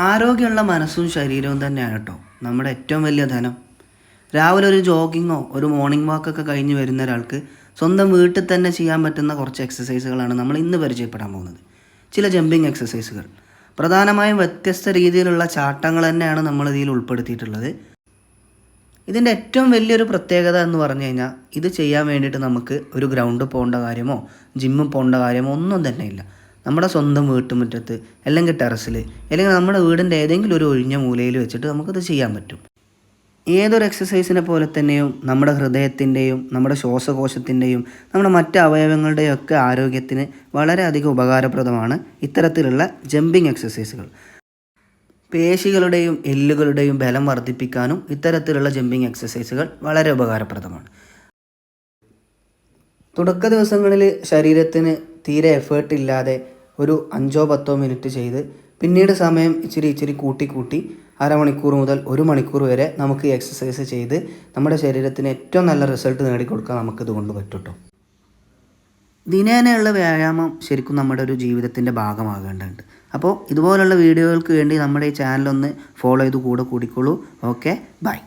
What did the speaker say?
ആരോഗ്യമുള്ള മനസ്സും ശരീരവും തന്നെയാണ് കേട്ടോ നമ്മുടെ ഏറ്റവും വലിയ ധനം. രാവിലെ ഒരു ജോഗിങ്ങോ ഒരു മോർണിംഗ് വാക്കൊക്കെ കഴിഞ്ഞ് വരുന്ന ഒരാൾക്ക് സ്വന്തം വീട്ടിൽ തന്നെ ചെയ്യാൻ പറ്റുന്ന കുറച്ച് എക്സസൈസുകളാണ് നമ്മൾ ഇന്ന് പരിചയപ്പെടാൻ പോകുന്നത്. ചില ജമ്പിങ് എക്സസൈസുകൾ, പ്രധാനമായും വ്യത്യസ്ത രീതിയിലുള്ള ചാട്ടങ്ങൾ തന്നെയാണ് നമ്മൾ ഇതിൽ ഉൾപ്പെടുത്തിയിട്ടുള്ളത്. ഇതിൻ്റെ ഏറ്റവും വലിയൊരു പ്രത്യേകത എന്ന് പറഞ്ഞു കഴിഞ്ഞാൽ ഇത് ചെയ്യാൻ വേണ്ടിയിട്ട് നമുക്ക് ഒരു ഗ്രൗണ്ടിൽ പോകേണ്ട കാര്യമോ ജിമ്മിൽ പോകേണ്ട കാര്യമോ ഒന്നും തന്നെ ഇല്ല. നമ്മുടെ സ്വന്തം വീട്ടുമുറ്റത്ത് അല്ലെങ്കിൽ ടെറസിൽ അല്ലെങ്കിൽ നമ്മുടെ വീടിൻ്റെ ഏതെങ്കിലും ഒരു ഒഴിഞ്ഞ മൂലയിൽ വെച്ചിട്ട് നമുക്കത് ചെയ്യാൻ പറ്റും. ഏതൊരു എക്സസൈസിനെ പോലെ തന്നെയും നമ്മുടെ ഹൃദയത്തിൻ്റെയും നമ്മുടെ ശ്വാസകോശത്തിൻ്റെയും നമ്മുടെ മറ്റ് അവയവങ്ങളുടെയും ഒക്കെ ആരോഗ്യത്തിന് വളരെയധികം ഉപകാരപ്രദമാണ് ഇത്തരത്തിലുള്ള ജമ്പിങ് എക്സസൈസുകൾ. പേശികളുടെയും എല്ലുകളുടെയും ബലം വർദ്ധിപ്പിക്കാനും ഇത്തരത്തിലുള്ള ജമ്പിങ് എക്സസൈസുകൾ വളരെ ഉപകാരപ്രദമാണ്. തുടക്ക ദിവസങ്ങളിൽ ശരീരത്തിന് തീരെ എഫേർട്ട് ഇല്ലാതെ ഒരു 5-10 മിനിറ്റ് ചെയ്ത് പിന്നീട് സമയം ഇച്ചിരി കൂട്ടി അരമണിക്കൂർ മുതൽ 1 മണിക്കൂർ വരെ നമുക്ക് ഈ എക്സസൈസ് ചെയ്ത് നമ്മുടെ ശരീരത്തിന് ഏറ്റവും നല്ല റിസൾട്ട് നേടിക്കൊടുക്കാൻ നമുക്കിത് കൊണ്ട് പറ്റും കേട്ടോ. ദിനേനയുള്ള വ്യായാമം ശരിക്കും നമ്മുടെ ഒരു ജീവിതത്തിൻ്റെ ഭാഗമാകേണ്ടതുണ്ട്. അപ്പോൾ ഇതുപോലുള്ള വീഡിയോകൾക്ക് വേണ്ടി നമ്മുടെ ഈ ചാനലൊന്ന് ഫോളോ ചെയ്ത് കൂടെ കൂടിക്കോളൂ. Okay, by.